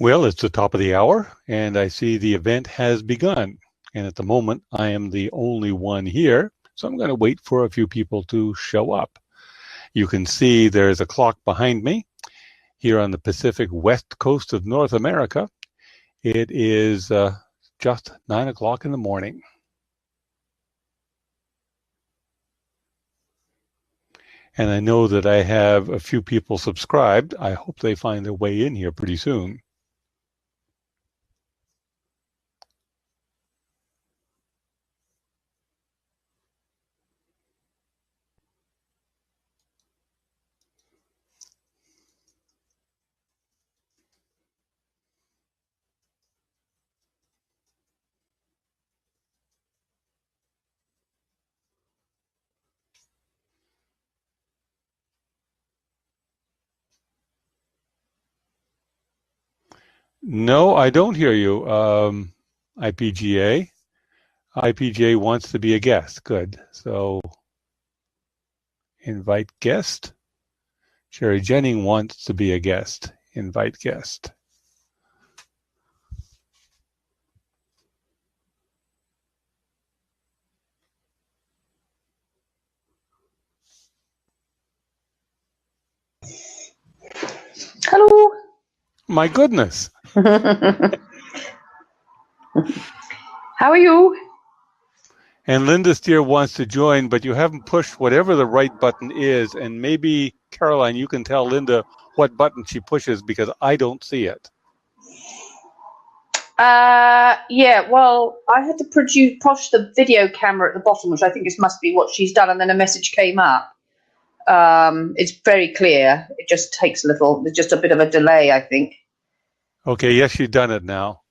Well, it's the top of the hour, and I see the event has begun. And at the moment, I am the only one here, so I'm going to wait for a few people to show up. You can see there's a clock behind me here on the Pacific West Coast of North America. It is just 9 o'clock in the morning. And I know that I have a few people subscribed. I hope they find their way in here pretty soon. No, I don't hear you, IPGA. IPGA wants to be a guest. Good. So invite guest. Sherry Jennings wants to be a guest. Invite guest. Hello. My goodness. How are you? And Linda Steer wants to join, but you haven't pushed whatever the right button is. And maybe, Caroline, you can tell Linda what button she pushes because I don't see it. Yeah, well, I had to push the video camera at the bottom, which I think must be what she's done, and then a message came up. It's very clear. It just takes there's just a bit of a delay, I think. Okay, yes, she's done it now.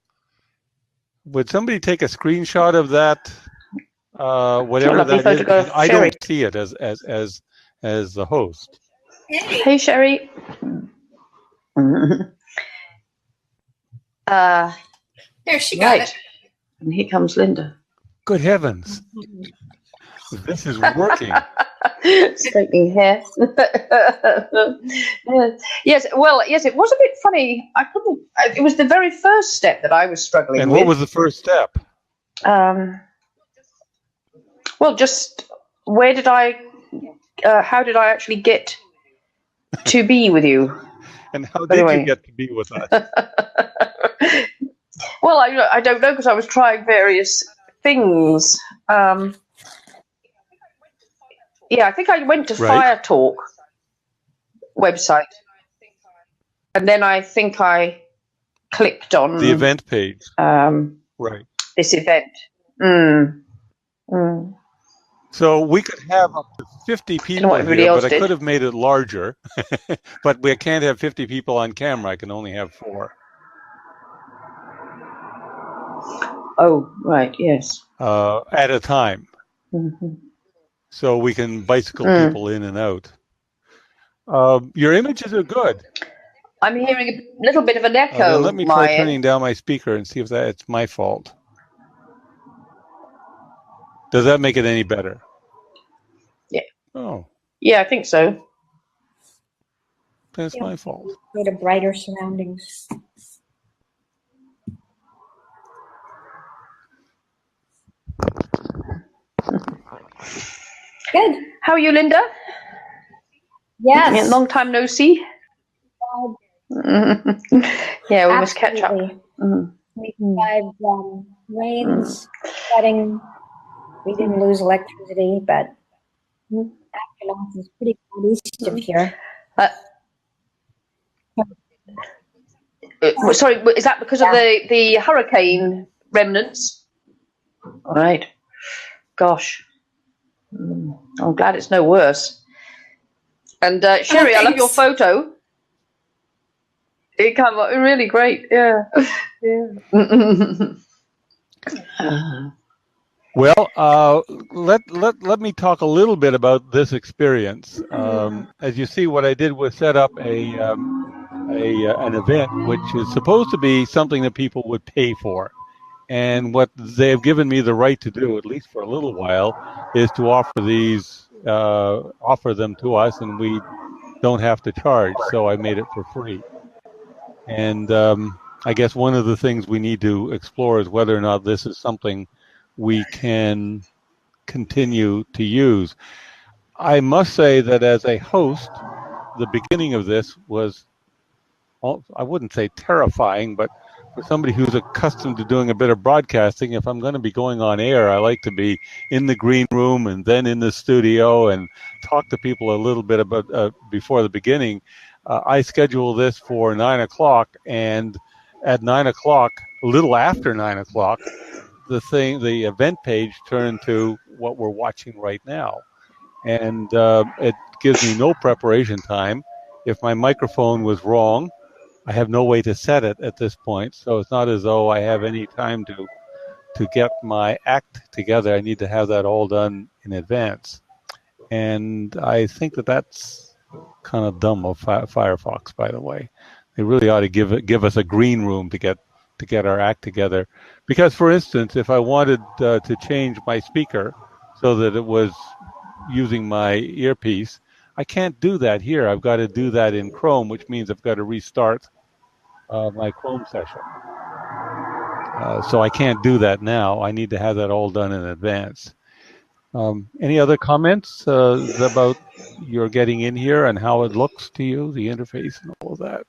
Would somebody take a screenshot of that? Whatever that is. I don't see it as the host. Hey, Sherry. There, she got it. And here comes Linda. Good heavens. This is working. Straightening hair. Yes, well, yes, it was a bit funny. It was the very first step that I was struggling with. And what was the first step? Well, just how did I actually get to be with you? And how did you get to be with us? Well, I don't know, because I was trying various things. Yeah, I think I went to Firetalk website, and then I think I clicked on the event page. Right. This event. So we could have up to 50 people here, but I could have made it larger. But we can't have 50 people on camera. I can only have 4. Oh, right, yes. At a time. Mm-hmm. So we can bicycle people in and out. Your images are good. I'm hearing a little bit of an echo. Let me try turning down my speaker and see if it's my fault. Does that make it any better? Yeah. Oh. Yeah, I think so. That's my fault. Go to brighter surroundings. Good. How are you, Linda? Yes. Long time no see. Yeah, we must catch up. We survived rains, flooding. We didn't lose electricity, but after loss is pretty good east of here. Sorry, is that because of the hurricane remnants? All right. Gosh. I'm glad it's no worse. And Sherry, I love your photo. It came out really great. Yeah. Well, let me talk a little bit about this experience. As you see, what I did was set up an event which is supposed to be something that people would pay for. And what they have given me the right to do, at least for a little while, is to offer them to us, and we don't have to charge. So I made it for free. And I guess one of the things we need to explore is whether or not this is something we can continue to use. I must say that as a host, the beginning of this was, I wouldn't say terrifying, but for somebody who's accustomed to doing a bit of broadcasting, if I'm going to be going on air, I like to be in the green room and then in the studio and talk to people a little bit about before the beginning. I schedule this for 9 o'clock, and at 9 o'clock, a little after 9 o'clock, the event page turned to what we're watching right now. And it gives me no preparation time. If my microphone was wrong, I have no way to set it at this point. So it's not as though I have any time to get my act together. I need to have that all done in advance. And I think that that's kind of dumb of Firefox, by the way. They really ought to give us a green room to get our act together. Because, for instance, if I wanted to change my speaker so that it was using my earpiece, I can't do that here. I've got to do that in Chrome, which means I've got to restart my Chrome session. So I can't do that now. I need to have that all done in advance. Any other comments about your getting in here and how it looks to you, the interface and all of that?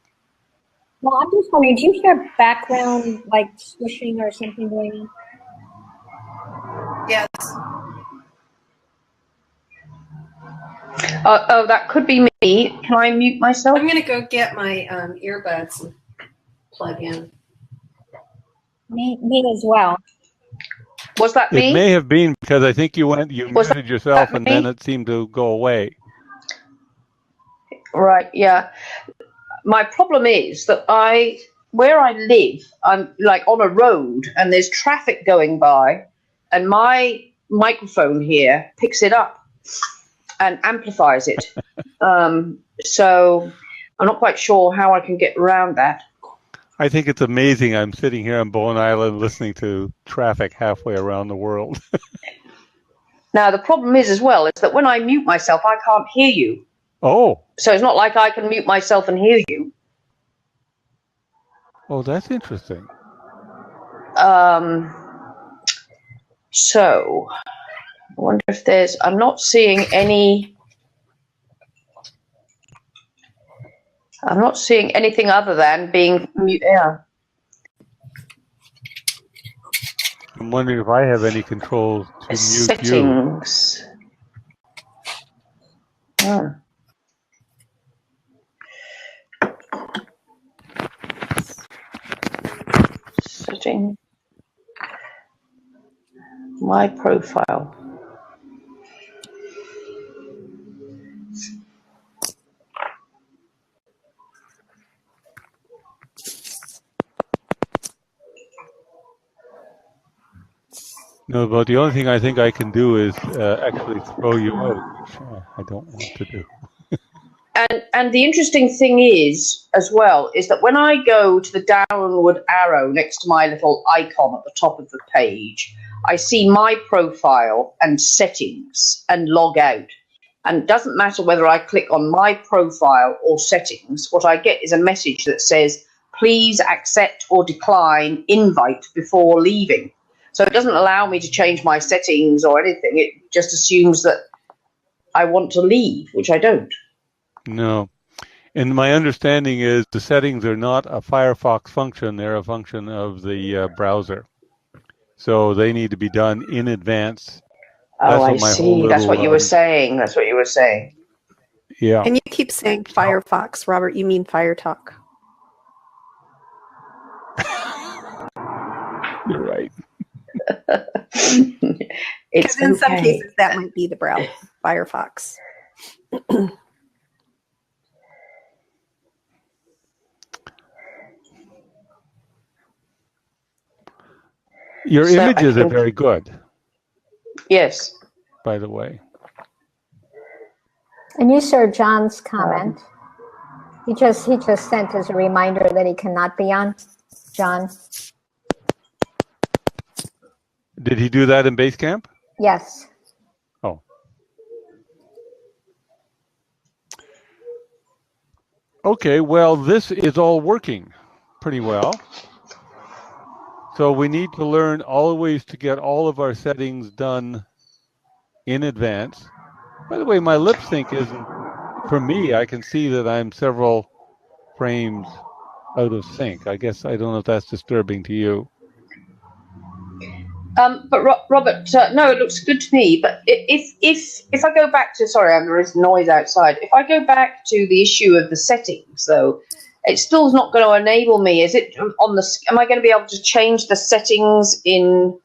Well, I'm just wondering, do you hear background, like swishing or something going on? Yes. Oh, that could be me. Can I mute myself? I'm going to go get my earbuds and plug in. Me as well. Was that me? It may have been because I think you muted yourself and then it seemed to go away. Right, yeah. My problem is that where I live, I'm like on a road and there's traffic going by and my microphone here picks it up and amplifies it. So I'm not quite sure how I can get around that. I think it's amazing. I'm sitting here on Bowen Island listening to traffic halfway around the world. Now, the problem is as well, is that when I mute myself, I can't hear you. Oh. So it's not like I can mute myself and hear you. Oh, that's interesting. So I wonder if I'm not seeing anything other than being mute. Yeah. I'm wondering if I have any controls to mute Settings. Oh. Setting my profile. No, but the only thing I think I can do is actually throw you out, which I don't want to do. And the interesting thing is, as well, is that when I go to the downward arrow next to my little icon at the top of the page, I see my profile and settings and log out. And it doesn't matter whether I click on my profile or settings, what I get is a message that says, please accept or decline invite before leaving. So it doesn't allow me to change my settings or anything. It just assumes that I want to leave, which I don't. No. And my understanding is the settings are not a Firefox function. They're a function of the browser. So they need to be done in advance. Oh, I see. That's what you were saying. That's what you were saying. Yeah. And you keep saying Firefox, Robert. You mean Firetalk. You're right. Because in some cases that might be the browser, Firefox. Your images are very good. Yes. By the way. And you saw John's comment. He just sent us a reminder that he cannot be on. John. Did he do that in Basecamp? Yes. Oh. Okay, well, this is all working pretty well. So we need to learn always to get all of our settings done in advance. By the way, my lip sync isn't, for me, I can see that I'm several frames out of sync. I guess I don't know if that's disturbing to you. But Robert, no, it looks good to me. But if I go back to, sorry, there is noise outside. If I go back to the issue of the settings, though, it still is not going to enable me. Is it on the? Am I going to be able to change the settings in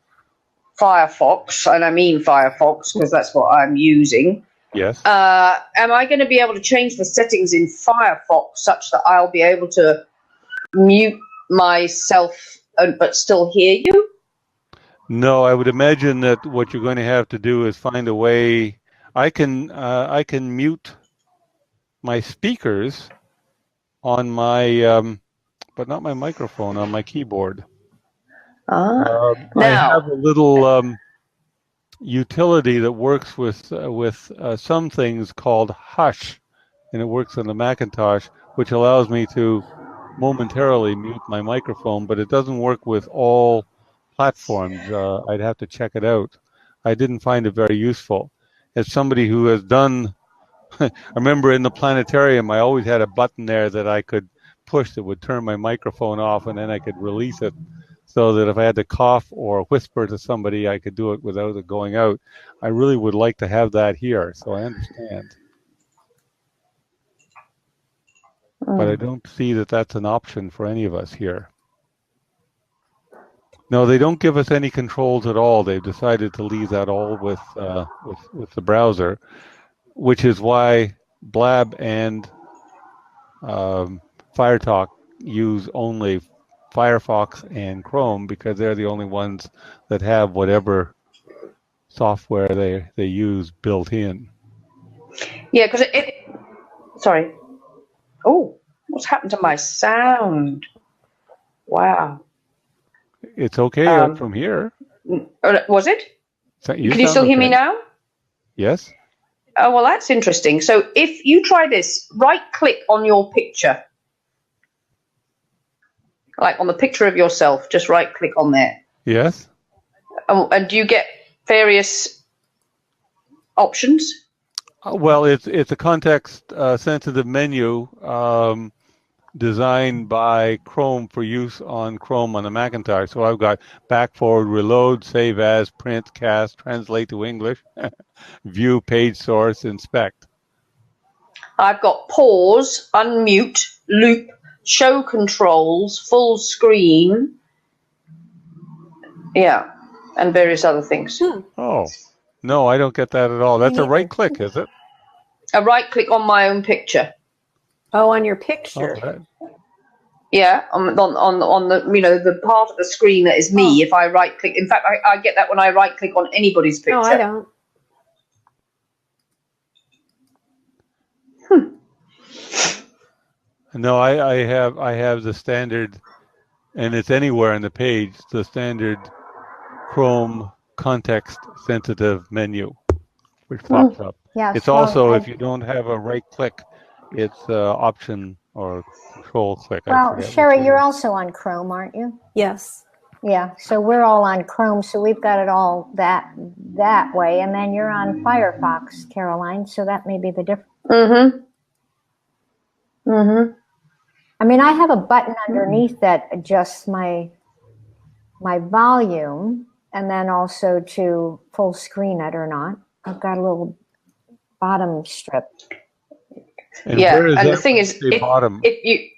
Firefox? And I mean Firefox because that's what I'm using. Yes. Am I going to be able to change the settings in Firefox such that I'll be able to mute myself but still hear you? No, I would imagine that what you're going to have to do is find a way. I can mute my speakers on my, but not my microphone, on my keyboard. I have a little utility that works with some things called Hush, and it works on the Macintosh, which allows me to momentarily mute my microphone, but it doesn't work with all platforms. I'd have to check it out. I didn't find it very useful. As somebody who has done, I remember in the planetarium, I always had a button there that I could push that would turn my microphone off, and then I could release it so that if I had to cough or whisper to somebody, I could do it without it going out. I really would like to have that here, so I understand. But I don't see that that's an option for any of us here. No, they don't give us any controls at all. They've decided to leave that all with the browser, which is why Blab and Firetalk use only Firefox and Chrome, because they're the only ones that have whatever software they use built in. Yeah, because sorry. Oh, what's happened to my sound? Wow. It's okay from here. Was it? Can you still hear me now? Yes. Oh, well, that's interesting. So if you try this, right-click on your picture. Like on the picture of yourself, just right-click on there. Yes. And do you get various options? Well, it's a context-sensitive menu designed by Chrome for use on Chrome on the Macintosh. So I've got back, forward, reload, save as, print, cast, translate to English, view, page source, inspect. I've got pause, unmute, loop, show controls, full screen. Yeah, and various other things. Oh, no, I don't get that at all. That's a right click, is it? A right click on my own picture. Oh, on your picture. Oh, yeah, on the the part of the screen that is me. If I right click, in fact, I get that when I right click on anybody's picture. No, I don't. No, I have the standard, and it's anywhere on the page, the standard Chrome context sensitive menu, which pops up. Yeah, It's so also, if you don't have a right click, it's option or control click. Well, Sherry, you're also on Chrome, aren't you? Yes. Yeah, so we're all on Chrome, so we've got it all that way, and then you're on Firefox, Caroline, so that may be the difference. I mean, I have a button underneath that adjusts my volume, and then also to full screen it or not. I've got a little bottom strip. And and the thing is, if you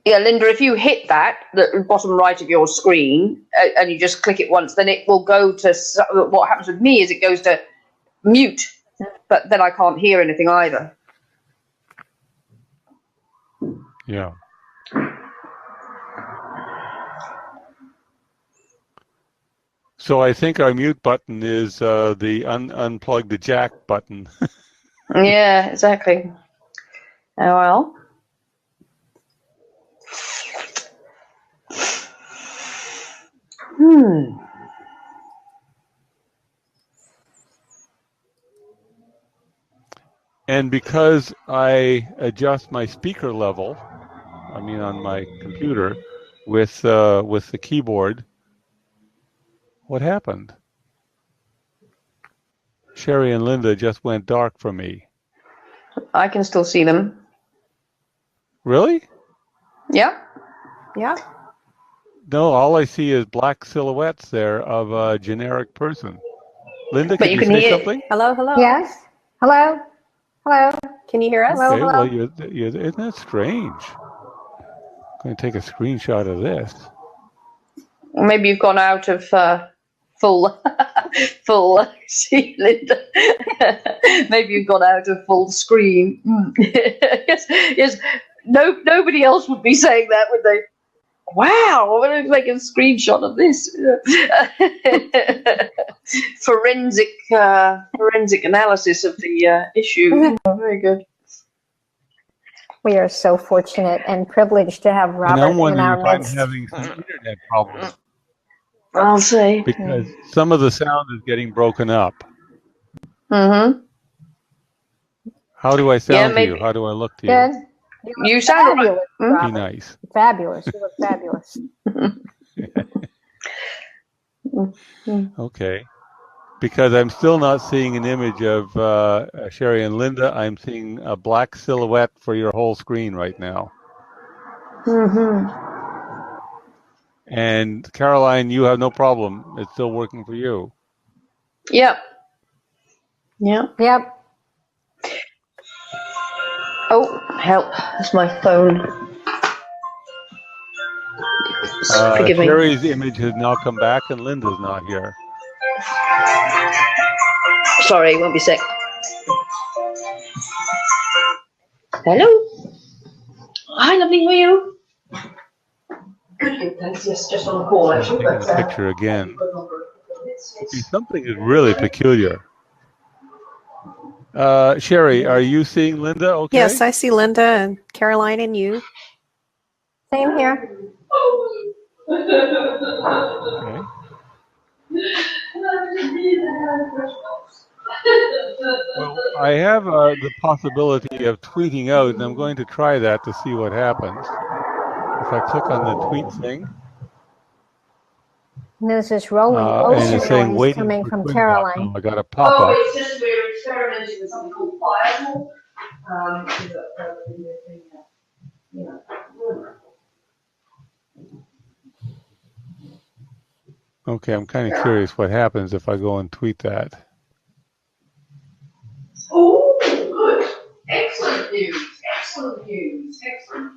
Linda, if you hit the bottom right of your screen, and you just click it once, then it will go to, what happens with me is it goes to mute, but then I can't hear anything either. Yeah. So I think our mute button is the unplug the jack button. Yeah, exactly. Oh, well. And because I adjust my speaker level, I mean on my computer, with the keyboard, what happened? Sherry and Linda just went dark for me. I can still see them. Really? Yeah. Yeah. No, all I see is black silhouettes there of a generic person. Linda, But can you you can say hear- something? Hello, hello. Yes. Hello. Hello. Can you hear us? Hello. Okay, hello. well, isn't that strange? I'm going to take a screenshot of this. Maybe you've gone out of full full. See, Linda. Maybe you've gone out of full screen. Yes, yes. No, nobody else would be saying that, would they? Wow, I'm going to make a screenshot of this. Forensic analysis of the issue. Oh, very good. We are so fortunate and privileged to have And Robert I'm in wondering our if I'm midst. having some internet problems I'll say. because some of the sound is getting broken up. Mm-hmm. How do I sound to maybe. you? How do I look to you? Good. You You sound fabulous, right. Be Robert. nice. Fabulous. You look fabulous. Okay. Because I'm still not seeing an image of Sherry and Linda. I'm seeing a black silhouette for your whole screen right now. Mm-hmm. And Caroline, you have no problem. It's still working for you. Yep. Yep. Yep. Oh, help. That's my phone. Forgive me. Sherry's image has now come back and Linda's not here. Sorry, won't be a sec. Hello. Hi, lovely. How are you? Good, thanks. Yes, just on the call, I'm actually. taking a picture again. See, something is really peculiar. Sherry, are you seeing Linda okay? Yes, I see Linda and Caroline and you. Same here. Okay. Well, I have the possibility of tweeting out, and I'm going to try that to see what happens. If I click on the tweet thing, And there's this rolling and ocean it's saying noise waiting coming for from twin.com. Caroline. I got a pop-up. it's just we're experimenting with something called Firetalk. Okay, I'm kind of curious what happens if I go and tweet that. Oh, good. Excellent news. Excellent news. Excellent.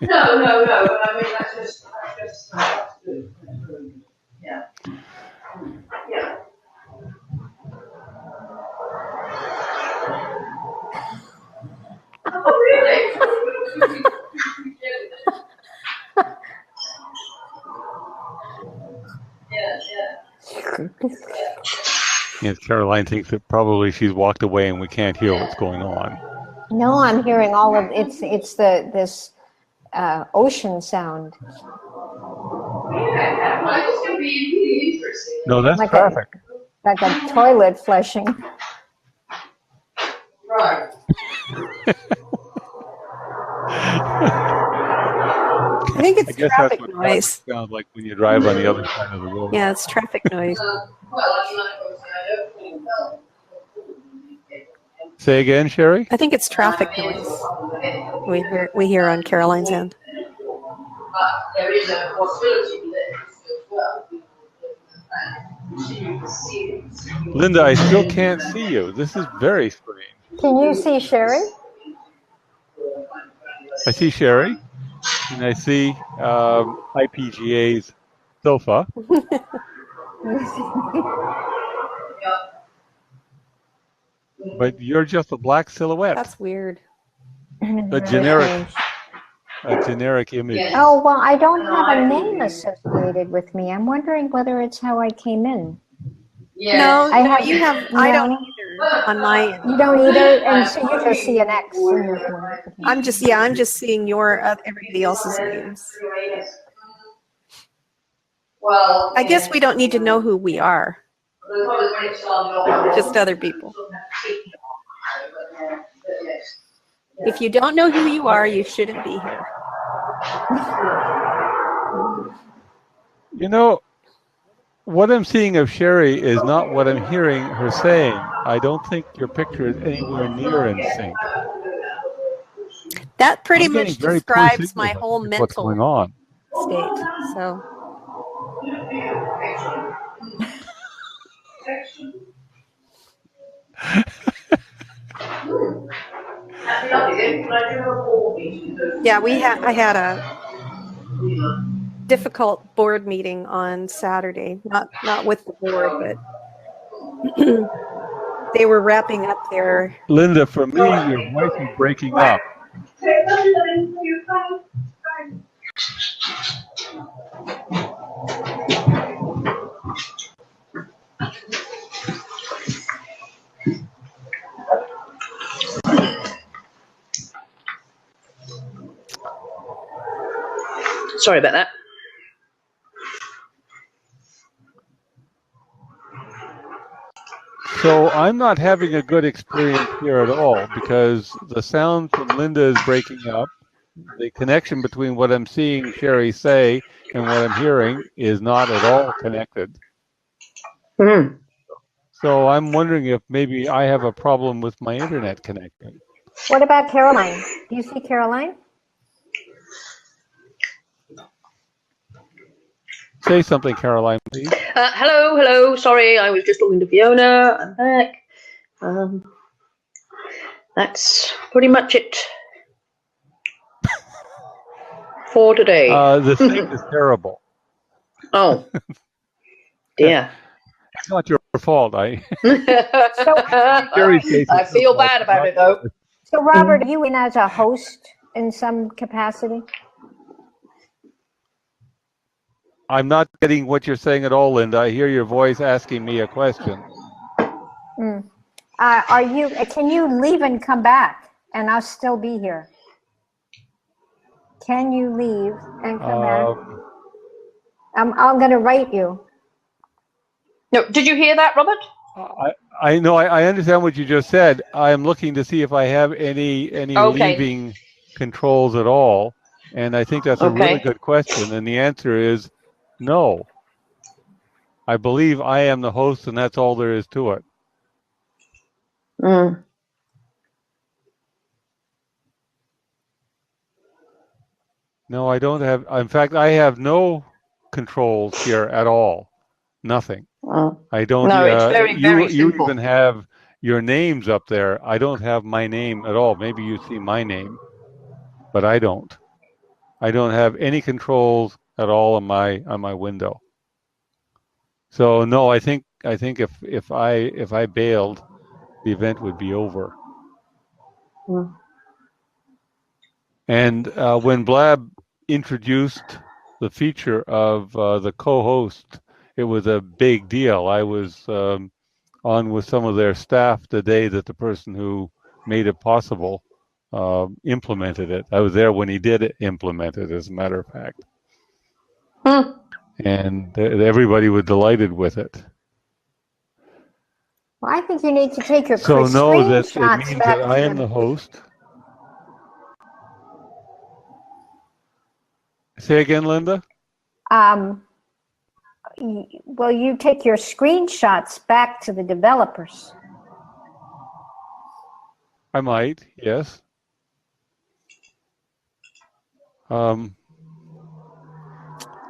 No. But I mean, that's just that's good. That's really good. Yeah. Yeah. Oh, really? Yeah. Yes, Caroline thinks that probably she's walked away and we can't hear what's going on. No, I'm hearing all of it's this ocean sound. Yeah. Well, it's going to be really interesting. No, that's Like traffic. Like a toilet flushing. Right. I think I it's guess that's traffic what noise. traffic sounds like when you drive on the other side of the road. Yeah, it's traffic noise. Say again, Sherry? I think it's traffic noise we hear on Caroline's end. There is a possibility that Linda, I still can't see you. This is very strange. Can you see Sherry? I see Sherry, and I see IPGA's sofa. But you're just a black silhouette, That's weird. a generic image. Oh, well, I don't have a name associated with me. I'm wondering whether it's how I came in. No, I have- you have. no. I don't either on my end. You don't either, and so you just see an X in your phone. I'm just seeing your everybody else's names. Well, I guess we don't need to know who we are. Just other people. If you don't know who you are, you shouldn't be here. You know, what I'm seeing of Sherry is not what I'm hearing her saying. I don't think your picture is anywhere near in sync. That pretty I'm getting much very poor describes my signals, I whole think, is what's going mental on. state. So yeah, I had a difficult board meeting on Saturday. Not with the board, but they were wrapping up their. Linda, for me, your voice is breaking up. Sorry about that. So I'm not having a good experience here at all because the sound from Linda is breaking up. The connection between what I'm seeing Sherry say and what I'm hearing is not at all connected. Mm. So I'm wondering if maybe I have a problem with my internet connection. What about Caroline? Do you see Caroline? Say something, Caroline, please. Hello. Sorry, I was just talking to Fiona. I'm back. That's pretty much it for today. The sync is terrible. Oh, dear. It's not your fault. I Sherry's case is feel her fault, bad about it, though. So, Robert, are you in as a host in some capacity? I'm not getting what you're saying at all, Linda. I hear your voice asking me a question. Can you leave and come back and I'll still be here? Can you leave and come back? I'm going to write you. No, did you hear that, Robert? I know. I understand what you just said. I'm looking to see if I have any leaving controls at all, and I think that's a really good question. And the answer is no. I believe I am the host, and that's all there is to it. Mm. No, I don't have. In fact, I have no controls here at all. Nothing. I don't. No, it's very you simple. even have your names up there. I don't have my name at all. Maybe you see my name, but I don't. I don't have any controls at all on my window. So no, I think if I bailed, the event would be over. Mm. And when Blab introduced the feature of the co-host, it was a big deal. I was on with some of their staff the day that the person who made it possible implemented it. I was there when he did implement it, as a matter of fact. And everybody was delighted with it. Well, I think you need to take your So know that it screenshots means back that I to am the host. Say again, Linda? Well, you take your screenshots back to the developers. I might, yes.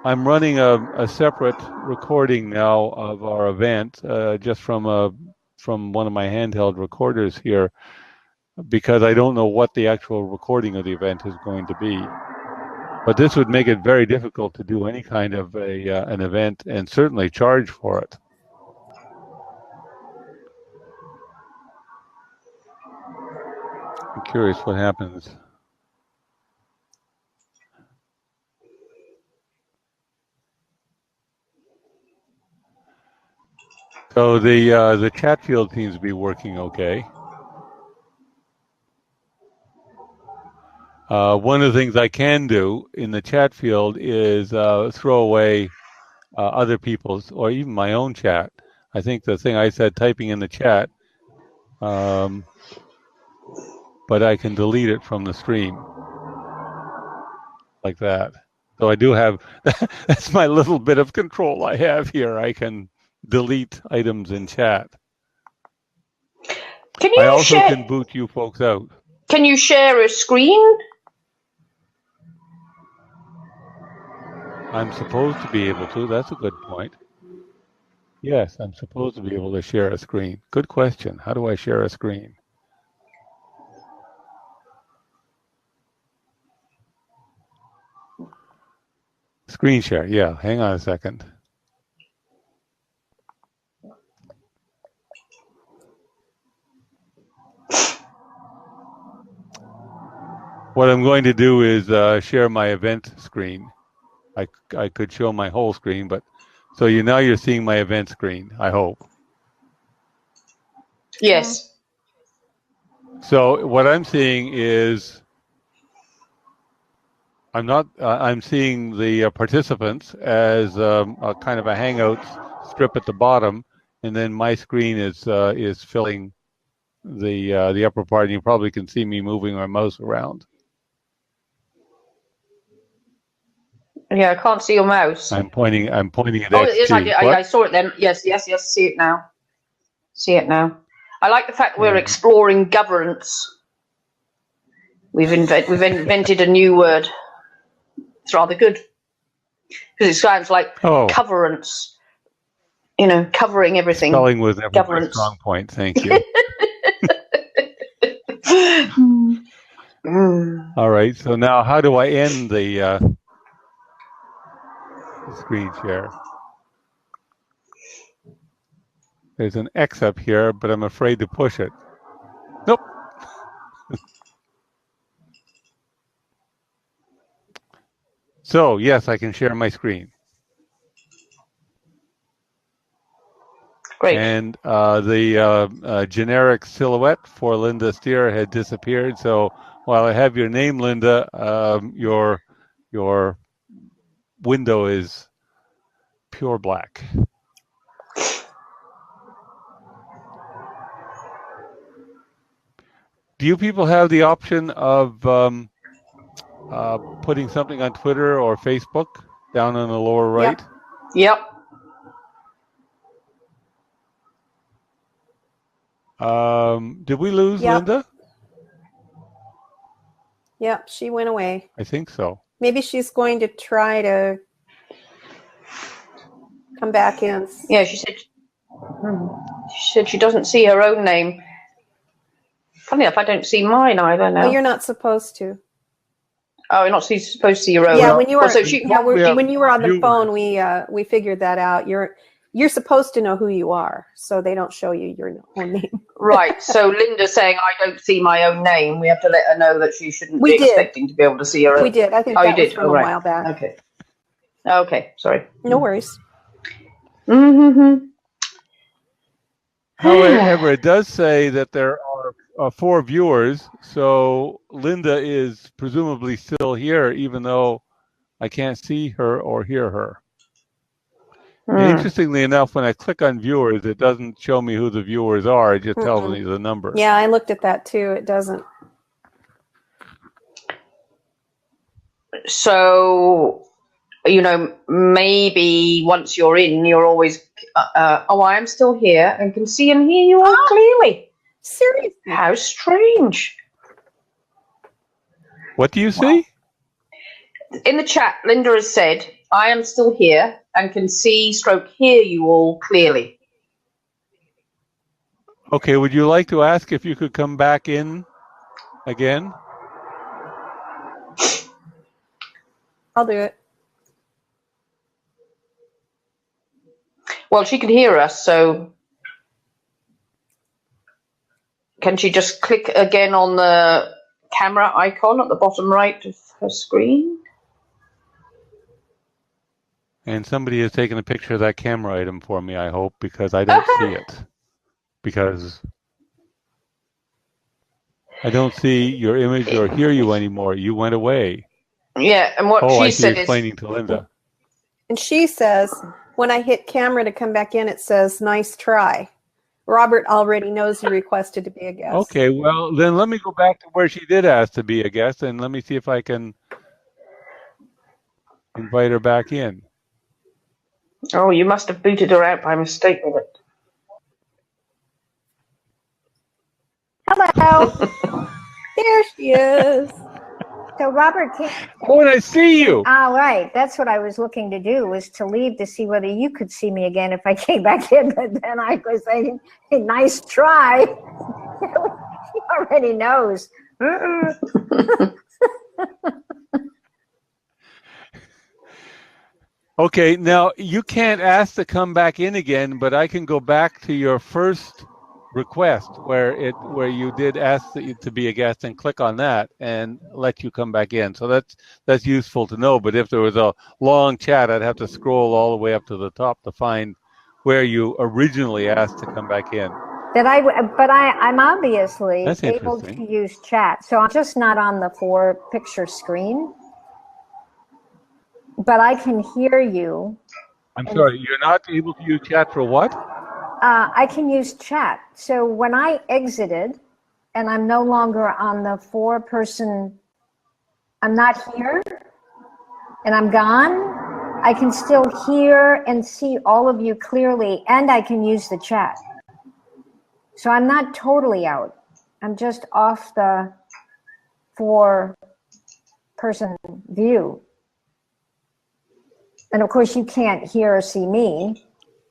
I'm running a separate recording now of our event, just from one of my handheld recorders here, because I don't know what the actual recording of the event is going to be. But this would make it very difficult to do any kind of an event, and certainly charge for it. I'm curious what happens. So the chat field seems to be working okay. One of the things I can do in the chat field is throw away other people's or even my own chat. I think the thing I said, typing in the chat, but I can delete it from the stream like that. So I do have, that's my little bit of control I have here. I can delete items in chat. Can you I also share? can boot you folks out. Can you share a screen? I'm supposed to be able to. That's a good point. Yes, I'm supposed to be able to share a screen. Good question. How do I share a screen? Screen share. Yeah, hang on a second. What I'm going to do is share my event screen. I could show my whole screen, but so now you're seeing my event screen, I hope. Yes. So what I'm seeing is I'm seeing the participants as a kind of a Hangouts strip at the bottom, and then my screen is filling the upper part, and you probably can see me moving my mouse around. Yeah, I can't see your mouse. I'm pointing at Oh, XT. it is. I saw it then. Yes. See it now. See it now. I like the fact we're exploring governance. We've invented a new word. It's rather good because it sounds like coverance. You know, covering everything. Spelling was never my strong point. Thank you. All right. So now, how do I end the screen share? There's an X up here, but I'm afraid to push it. Nope. So, yes, I can share my screen. Great. And the generic silhouette for Linda Steer had disappeared. So while I have your name, Linda, your window is pure black. Do you people have the option of putting something on Twitter or Facebook down on the lower right? Yep. Did we lose Linda? Yep, she went away. I think so. Maybe she's going to try to come back in. Yeah, she said she doesn't see her own name. Funny enough, I don't see mine either now. Well, you're not supposed to. Oh, you're not supposed to see your own. Yeah, when you were so when you were on the phone, we figured that out. You're supposed to know who you are, so they don't show you your own name. Right. So Linda saying I don't see my own name, we have to let her know that she shouldn't be expecting to be able to see her own. We did. I think that was from a while back. Okay. Okay. Sorry. No worries. Mm-hmm. However, it does say that there are 4 viewers, so Linda is presumably still here, even though I can't see her or hear her. And interestingly enough, when I click on viewers, it doesn't show me who the viewers are. It just tells me the number. Yeah, I looked at that too. It doesn't. So, maybe once you're in, you're always, I am still here and can see and hear you all clearly. Seriously? How strange. What do you see? In the chat, Linda has said, I am still here and can see/hear you all clearly. Okay, would you like to ask if you could come back in again? I'll do it. Well, she can hear us, so can she just click again on the camera icon at the bottom right of her screen? And somebody has taken a picture of that camera item for me, I hope, because I don't see it. Because I don't see your image or hear you anymore. You went away. Yeah, and what she said is explaining to Linda. And she says, when I hit camera to come back in, it says, nice try. Robert already knows you requested to be a guest. Okay, well, then let me go back to where she did ask to be a guest, and let me see if I can invite her back in. Oh, you must have booted her out by mistake with it. Hello. There she is. So Robert came. Oh, and I see you. Ah, right. That's what I was looking to do, was to leave to see whether you could see me again if I came back in. But then I was saying, hey, nice try. She already knows. Okay, now you can't ask to come back in again, but I can go back to your first request where you did ask to be a guest and click on that and let you come back in. So that's useful to know. But if there was a long chat, I'd have to scroll all the way up to the top to find where you originally asked to come back in. But I'm obviously That's able interesting. to use chat. So I'm just not on the 4-picture screen. But I can hear you. I'm sorry, you're not able to use chat for what? I can use chat. So when I exited and I'm no longer on the 4-person, I'm not here and I'm gone, I can still hear and see all of you clearly, and I can use the chat. So I'm not totally out. I'm just off the 4-person view. And of course you can't hear or see me.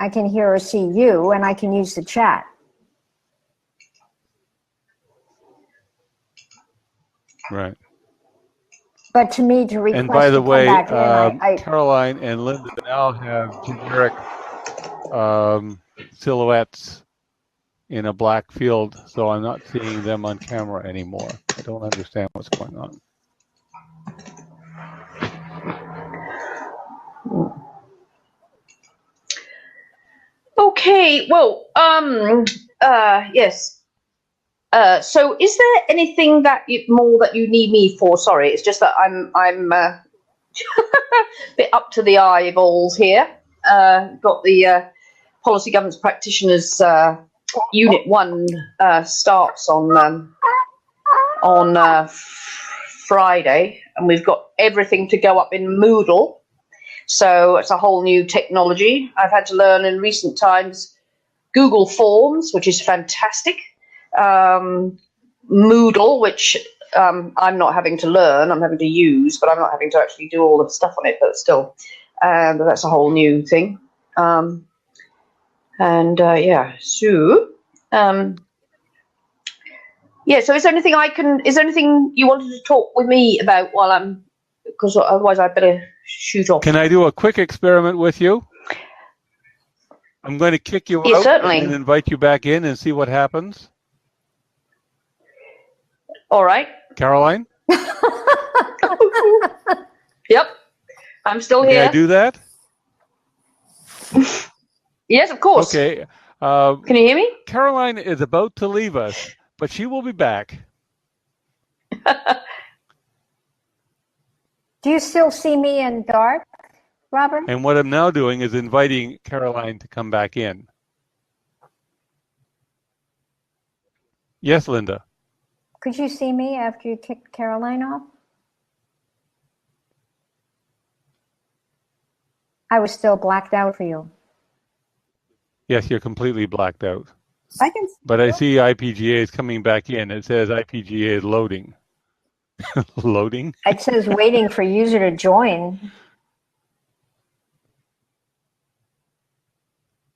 I can hear or see you, and I can use the chat. Right. But to me, to request And by the to come way, back in, Caroline and Linda now have generic silhouettes in a black field, so I'm not seeing them on camera anymore. I don't understand what's going on. Okay, well, yes. So is there anything more that you need me for? Sorry, it's just that I'm a bit up to the eyeballs here. Got the Policy Governance Practitioners Unit 1 starts on Friday, and we've got everything to go up in Moodle. So it's a whole new technology. I've had to learn in recent times Google Forms, which is fantastic. Moodle, which I'm not having to learn, I'm having to use, but I'm not having to actually do all the stuff on it, but still, that's a whole new thing. Yeah, so, yeah, so is there anything you wanted to talk with me about because otherwise I'd better shoot off. Can I do a quick experiment with you? I'm going to kick you out certainly. and invite you back in and see what happens. All right. Caroline? Yep. I'm still May here. I do that? Yes, of course. Okay. Can you hear me? Caroline is about to leave us, but she will be back. do you still see me in dark, Robert? And what I'm now doing is inviting Caroline to come back in. Yes, Linda. Could you see me after you kicked Caroline off? I was still blacked out for you. Yes, you're completely blacked out. I can. But I see IPGA is coming back in. It says IPGA is loading. Loading? It says waiting for user to join.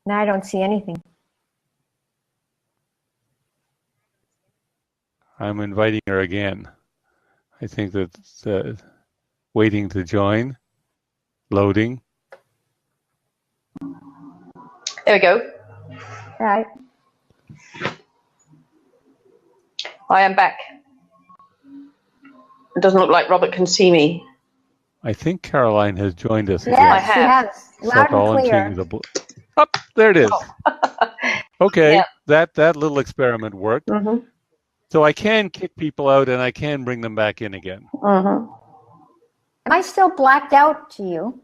Now I don't see anything. I'm inviting her again. I think that's waiting to join. Loading. There we go. All right. I am back. It doesn't look like Robert can see me. I think Caroline has joined us again. Yes, she have. has. Loud and clear. Oh, there it is. Oh. Okay, Yep. that little experiment worked. Mm-hmm. So I can kick people out and I can bring them back in again. Mm-hmm. Am I still blacked out to you,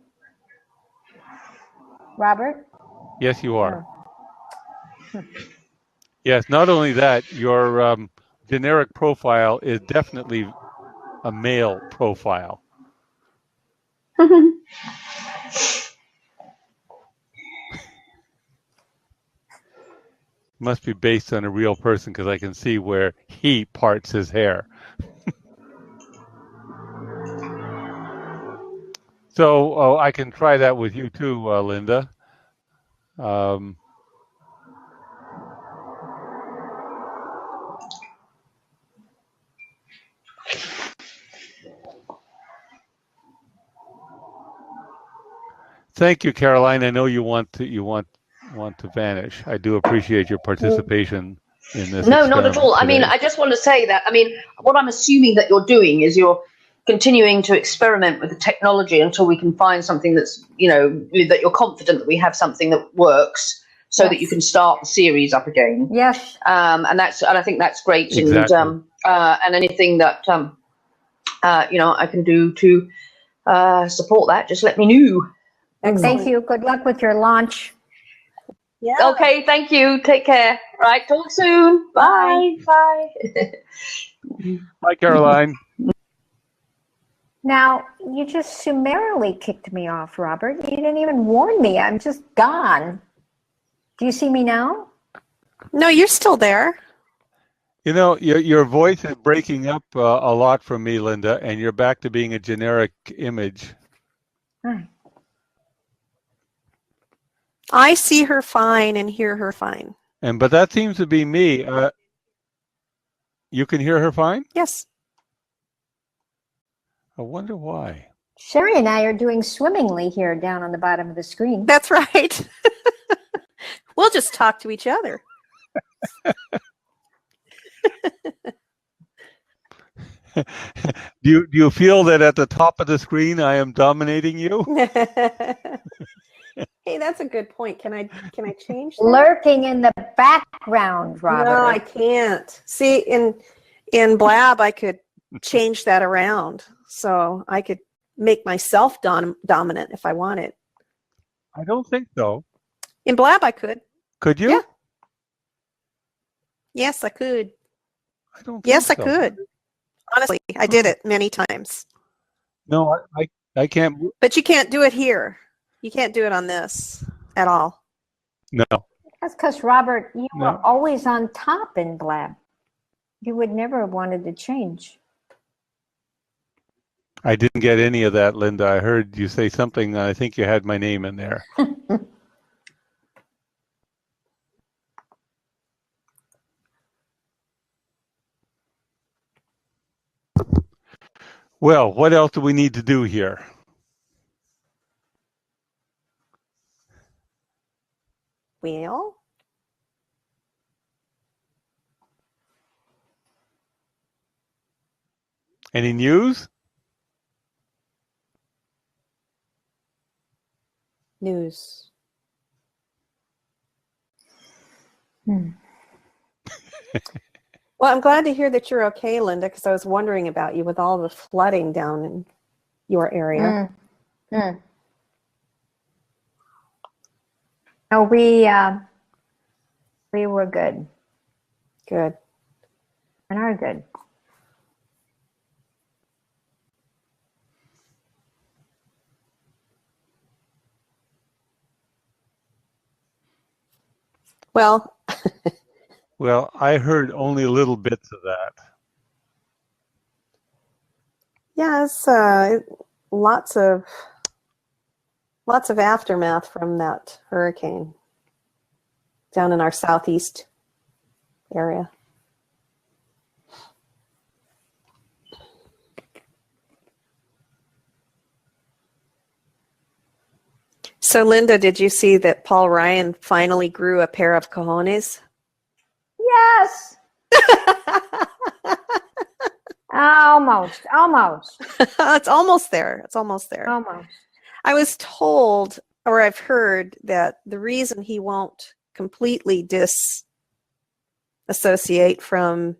Robert? Yes, you are. Yes, not only that, your generic profile is definitely a male profile. Must be based on a real person because I can see where he parts his hair. So I can try that with you too, Linda. Thank you, Caroline. I know you want to vanish. I do appreciate your participation in this. No, not at all. I mean, today. I just want to say that, I mean, what I'm assuming that you're doing is you're continuing to experiment with the technology until we can find something that's, that you're confident that we have something that works so that you can start the series up again. Yes. And I think that's great. Exactly. And anything that, I can do to support that, just let me know. Excellent. Thank you. Good luck with your launch. Yeah. Okay, thank you. Take care. Right, talk soon. Bye. Bye. Bye, Caroline. Now, you just summarily kicked me off, Robert. You didn't even warn me. I'm just gone. Do you see me now? No, you're still there. You know, your voice is breaking up a lot from me, Linda, and you're back to being a generic image. Hi. I see her fine and hear her fine. But that seems to be me. You can hear her fine? Yes. I wonder why. Sherry and I are doing swimmingly here down on the bottom of the screen. That's right. We'll just talk to each other. Do you feel that at the top of the screen I am dominating you? Hey, that's a good point. Can I change that? Lurking in the background, Robert. No, I can't. See, in Blab, I could change that around. So I could make myself dominant if I wanted. I don't think so. In Blab, I could. Could you? Yeah. Yes, I could. I don't think Yes, so. I could. Honestly, I did it many times. No, I can't. But you can't do it here. You can't do it on this at all. No. That's because, Robert, you No. were always on top in Blab. You would never have wanted to change. I didn't get any of that, Linda. I heard you say something. I think you had my name in there. Well, what else do we need to do here? Well, Any news? news. Hmm. Well, I'm glad to hear that you're okay, Linda, because I was wondering about you with all the flooding down in your area. No, we were good Good. and are good. Well, Well, I heard only little bits of that. yes, lots of aftermath from that hurricane down in our southeast area. So, Linda, did you see that Paul Ryan finally grew a pair of cojones? Yes. Almost. It's almost there. It's almost there. Almost. I was told, or I've heard, that the reason he won't completely disassociate from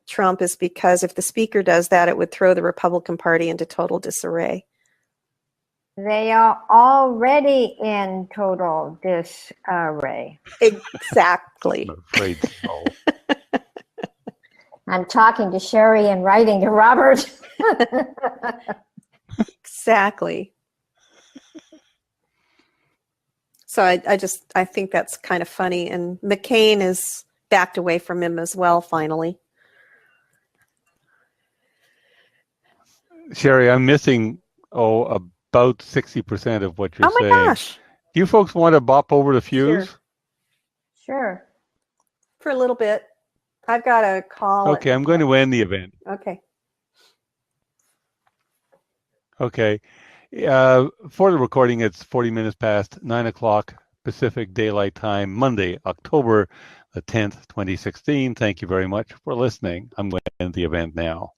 Trump is because if the speaker does that, it would throw the Republican Party into total disarray. They are already in total disarray. Exactly. I'm afraid so. I'm talking to Sherry and writing to Robert. Exactly. So I think that's kind of funny. And McCain is backed away from him as well, finally. Sherry, I'm missing about 60% of what you're Oh my saying. gosh. Do you folks want to bop over the fuse? Sure. Sure. For a little bit. I've got a call. Okay, I'm going to end the event. Okay. Okay. For the recording, it's 40 minutes past 9 o'clock Pacific Daylight Time, Monday, October the 10th, 2016. Thank you very much for listening. I'm going to end the event now.